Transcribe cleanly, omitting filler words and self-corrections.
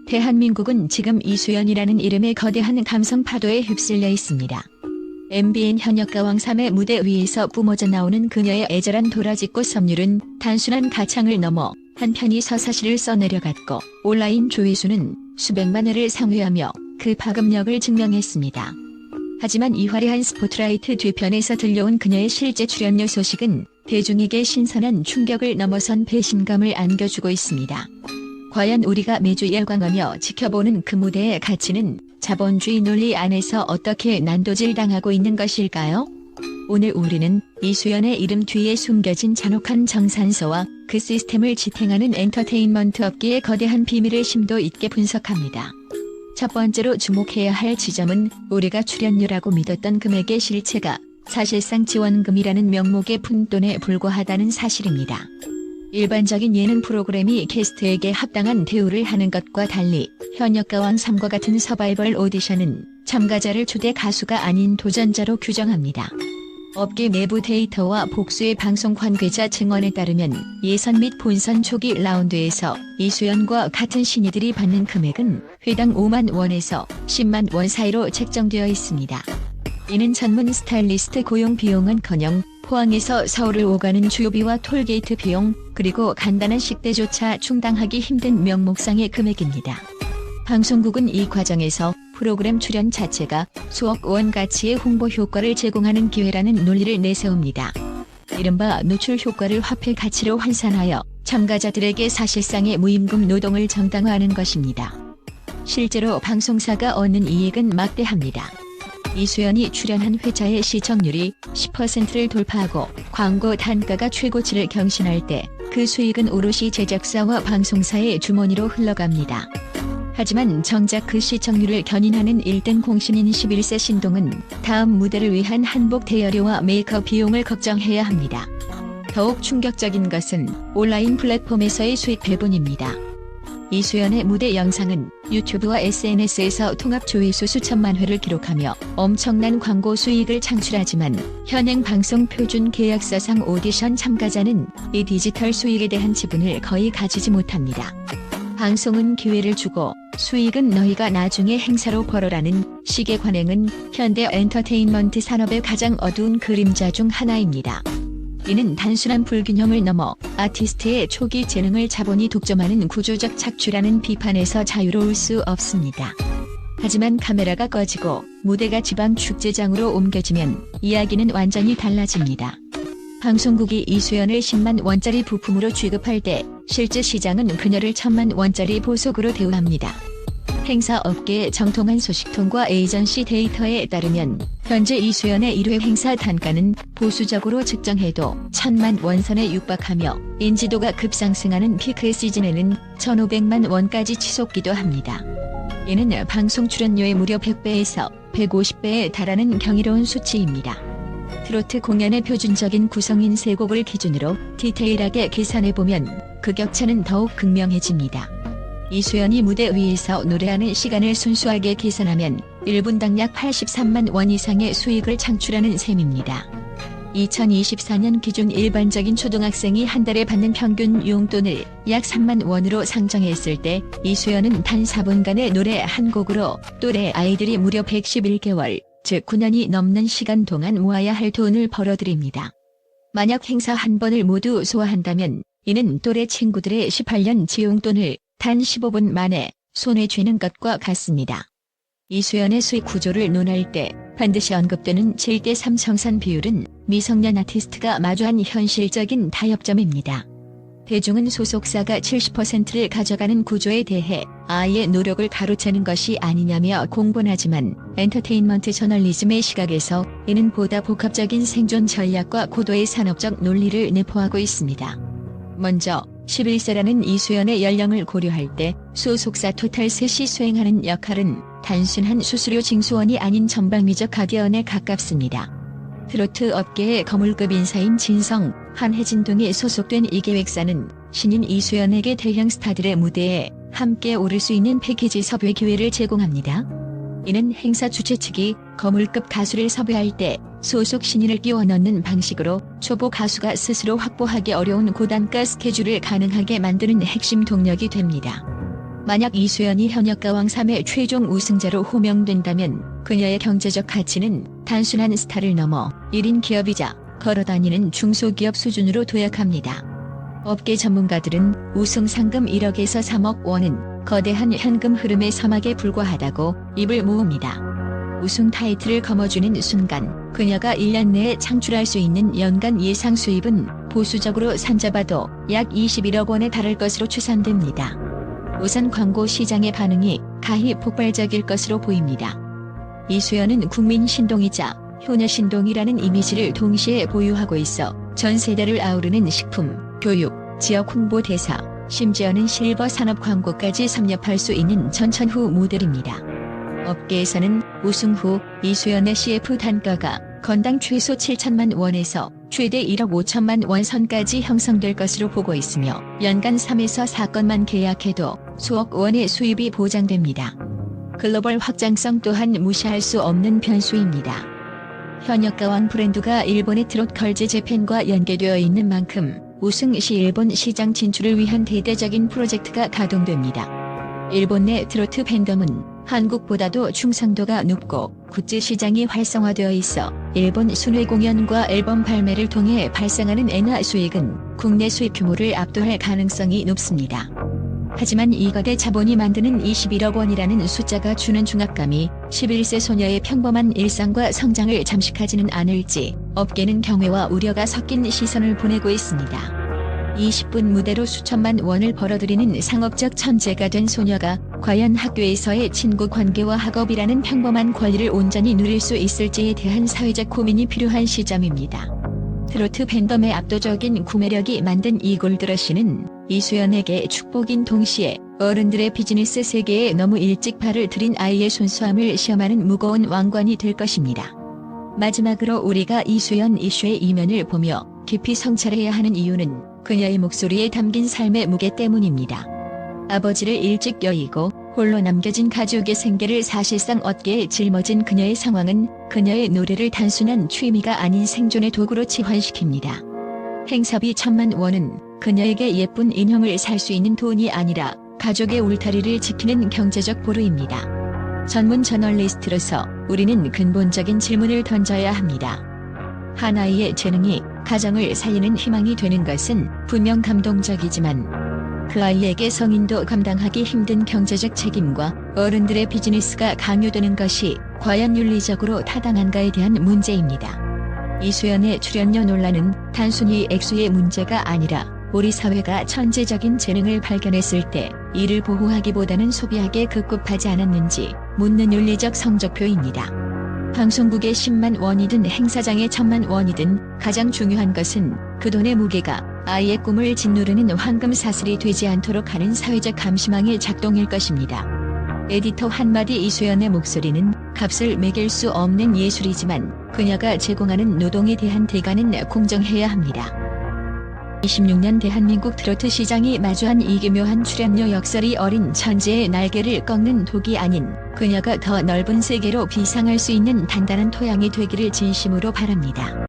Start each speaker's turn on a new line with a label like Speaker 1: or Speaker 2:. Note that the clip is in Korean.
Speaker 1: 대한민국은 지금 이수연이라는 이름의 거대한 감성 파도에 휩쓸려 있습니다. MBN 현역가왕 3의 무대 위에서 뿜어져 나오는 그녀의 애절한 도라지꽃 섬율은 단순한 가창을 넘어 한편이 서사시를 써내려갔고 온라인 조회수는 수백만 회를 상회하며 그 파급력을 증명했습니다. 하지만 이 화려한 스포트라이트 뒤편에서 들려온 그녀의 실제 출연료 소식은 대중에게 신선한 충격을 넘어선 배신감을 안겨주고 있습니다. 과연 우리가 매주 열광하며 지켜보는 그 무대의 가치는 자본주의 논리 안에서 어떻게 난도질 당하고 있는 것일까요? 오늘 우리는 이수연의 이름 뒤에 숨겨진 잔혹한 정산서와 그 시스템을 지탱하는 엔터테인먼트 업계의 거대한 비밀을 심도 있게 분석합니다. 첫 번째로 주목해야 할 지점은 우리가 출연료라고 믿었던 금액의 실체가 사실상 지원금이라는 명목의 푼돈에 불과하다는 사실입니다. 일반적인 예능 프로그램이 게스트에게 합당한 대우를 하는 것과 달리 현역가왕 3과 같은 서바이벌 오디션은 참가자를 초대 가수가 아닌 도전자로 규정합니다. 업계 내부 데이터와 복수의 방송 관계자 증언에 따르면 예선 및 본선 초기 라운드에서 이수연과 같은 신예들이 받는 금액은 회당 5만 원에서 10만 원 사이로 책정되어 있습니다. 이는 전문 스타일리스트 고용 비용은커녕 포항에서 서울을 오가는 주요비와 톨게이트 비용, 그리고 간단한 식대조차 충당하기 힘든 명목상의 금액입니다. 방송국은 이 과정에서 프로그램 출연 자체가 수억 원 가치의 홍보 효과를 제공하는 기회라는 논리를 내세웁니다. 이른바 노출 효과를 화폐 가치로 환산하여 참가자들에게 사실상의 무임금 노동을 정당화하는 것입니다. 실제로 방송사가 얻는 이익은 막대합니다. 이수연이 출연한 회차의 시청률이 10%를 돌파하고 광고 단가가 최고치를 경신할 때 그 수익은 오롯이 제작사와 방송사의 주머니로 흘러갑니다. 하지만 정작 그 시청률을 견인하는 1등 공신인 11세 신동은 다음 무대를 위한 한복 대여료와 메이크업 비용을 걱정해야 합니다. 더욱 충격적인 것은 온라인 플랫폼에서의 수익 배분입니다. 이수연의 무대 영상은 유튜브와 SNS에서 통합 조회수 수천만 회를 기록하며 엄청난 광고 수익을 창출하지만 현행 방송 표준 계약서상 오디션 참가자는 이 디지털 수익에 대한 지분을 거의 가지지 못합니다. 방송은 기회를 주고 수익은 너희가 나중에 행사로 벌어라는 식의 관행은 현대 엔터테인먼트 산업의 가장 어두운 그림자 중 하나입니다. 이는 단순한 불균형을 넘어 아티스트의 초기 재능을 자본이 독점하는 구조적 착취라는 비판에서 자유로울 수 없습니다. 하지만 카메라가 꺼지고 무대가 지방 축제장으로 옮겨지면 이야기는 완전히 달라집니다. 방송국이 이수연을 10만 원짜리 부품으로 취급할 때 실제 시장은 그녀를 1000만 원짜리 보석으로 대우합니다. 행사 업계의 정통한 소식통과 에이전시 데이터에 따르면 현재 이수연의 1회 행사 단가는 보수적으로 측정해도 1000만 원 선에 육박하며 인지도가 급상승하는 피크 시즌에는 1500만 원까지 치솟기도 합니다. 이는 방송 출연료의 무려 100배에서 150배에 달하는 경이로운 수치입니다. 트로트 공연의 표준적인 구성인 3곡을 기준으로 디테일하게 계산해보면 그 격차는 더욱 극명해집니다. 이수연이 무대 위에서 노래하는 시간을 순수하게 계산하면 1분당 약 83만 원 이상의 수익을 창출하는 셈입니다. 2024년 기준 일반적인 초등학생이 한 달에 받는 평균 용돈을 약 3만 원으로 상정했을 때 이수연은 단 4분간의 노래 한 곡으로 또래 아이들이 무려 111개월, 즉 9년이 넘는 시간 동안 모아야 할 돈을 벌어들입니다. 만약 행사 한 번을 모두 소화한다면 이는 또래 친구들의 18년 지용돈을 단 15분 만에 손에 쥐는 것과 같습니다. 이수연의 수익 구조를 논할 때 반드시 언급되는 7대3 정산 비율은 미성년 아티스트가 마주한 현실적인 타협점입니다. 대중은 소속사가 70%를 가져가는 구조에 대해 아이의 노력을 가로채는 것이 아니냐며 공분하지만 엔터테인먼트 저널리즘의 시각에서 이는 보다 복합적인 생존 전략과 고도의 산업적 논리를 내포하고 있습니다. 먼저 11세라는 이수연의 연령을 고려할 때 소속사 토탈셋이 수행하는 역할은 단순한 수수료 징수원이 아닌 전방위적 가디언에 가깝습니다. 트로트 업계의 거물급 인사인 진성, 한혜진 등이 소속된 이 기획사는 신인 이수연에게 대형 스타들의 무대에 함께 오를 수 있는 패키지 섭외 기회를 제공합니다. 이는 행사 주최 측이 거물급 가수를 섭외할 때 소속 신인을 끼워 넣는 방식으로 초보 가수가 스스로 확보하기 어려운 고단가 스케줄을 가능하게 만드는 핵심 동력이 됩니다. 만약 이수연이 현역가왕 3회 최종 우승자로 호명된다면 그녀의 경제적 가치는 단순한 스타를 넘어 1인 기업이자 걸어다니는 중소기업 수준으로 도약합니다. 업계 전문가들은 우승 상금 1억에서 3억 원은 거대한 현금 흐름의 사막에 불과하다고 입을 모읍니다. 우승 타이틀을 거머쥐는 순간 그녀가 1년 내에 창출할 수 있는 연간 예상 수입은 보수적으로 산잡아도 약 21억 원에 달할 것으로 추산됩니다. 우선 광고 시장의 반응이 가히 폭발적일 것으로 보입니다. 이수연은 국민 신동이자 효녀 신동이라는 이미지를 동시에 보유하고 있어 전 세대를 아우르는 식품, 교육, 지역 홍보 대사, 심지어는 실버 산업 광고까지 섭렵할 수 있는 전천후 모델입니다. 업계에서는 우승 후 이수연의 CF 단가가 건당 최소 7천만 원에서 최대 1억 5천만 원 선까지 형성될 것으로 보고 있으며 연간 3에서 4건만 계약해도 수억 원의 수입이 보장됩니다. 글로벌 확장성 또한 무시할 수 없는 변수입니다. 현역가왕 브랜드가 일본의 트롯 걸즈 재팬과 연계되어 있는 만큼 우승 시 일본 시장 진출을 위한 대대적인 프로젝트가 가동됩니다. 일본 내 트로트 팬덤은 한국보다도 충성도가 높고 굿즈 시장이 활성화되어 있어 일본 순회 공연과 앨범 발매를 통해 발생하는 엔화 수익은 국내 수입 규모를 압도할 가능성이 높습니다. 하지만 이 거대 자본이 만드는 21억 원이라는 숫자가 주는 중압감이 11세 소녀의 평범한 일상과 성장을 잠식하지는 않을지 업계는 경외와 우려가 섞인 시선을 보내고 있습니다. 20분 무대로 수천만 원을 벌어들이는 상업적 천재가 된 소녀가 과연 학교에서의 친구 관계와 학업이라는 평범한 권리를 온전히 누릴 수 있을지에 대한 사회적 고민이 필요한 시점입니다. 트로트 팬덤의 압도적인 구매력이 만든 이 골드러시는 이수연에게 축복인 동시에 어른들의 비즈니스 세계에 너무 일찍 발을 들인 아이의 순수함을 시험하는 무거운 왕관이 될 것입니다. 마지막으로 우리가 이수연 이슈의 이면을 보며 깊이 성찰해야 하는 이유는 그녀의 목소리에 담긴 삶의 무게 때문입니다. 아버지를 일찍 여의고 홀로 남겨진 가족의 생계를 사실상 어깨에 짊어진 그녀의 상황은 그녀의 노래를 단순한 취미가 아닌 생존의 도구로 치환시킵니다. 행사비 1,000만 원은 그녀에게 예쁜 인형을 살 수 있는 돈이 아니라 가족의 울타리를 지키는 경제적 보루입니다. 전문 저널리스트로서 우리는 근본적인 질문을 던져야 합니다. 한 아이의 재능이 가정을 살리는 희망이 되는 것은 분명 감동적이지만 그 아이에게 성인도 감당하기 힘든 경제적 책임과 어른들의 비즈니스가 강요되는 것이 과연 윤리적으로 타당한가에 대한 문제입니다. 이수연의 출연료 논란은 단순히 액수의 문제가 아니라 우리 사회가 천재적인 재능을 발견했을 때 이를 보호하기보다는 소비하게 급급하지 않았는지 묻는 윤리적 성적표입니다. 방송국의 10만 원이든 행사장의 1,000만 원이든 가장 중요한 것은 그 돈의 무게가 아이의 꿈을 짓누르는 황금 사슬이 되지 않도록 하는 사회적 감시망의 작동일 것입니다. 에디터 한마디 이수연의 목소리는 값을 매길 수 없는 예술이지만 그녀가 제공하는 노동에 대한 대가는 공정해야 합니다. 26년 대한민국 트로트 시장이 마주한 이 기묘한 출연료 역설이 어린 천재의 날개를 꺾는 독이 아닌 그녀가 더 넓은 세계로 비상할 수 있는 단단한 토양이 되기를 진심으로 바랍니다.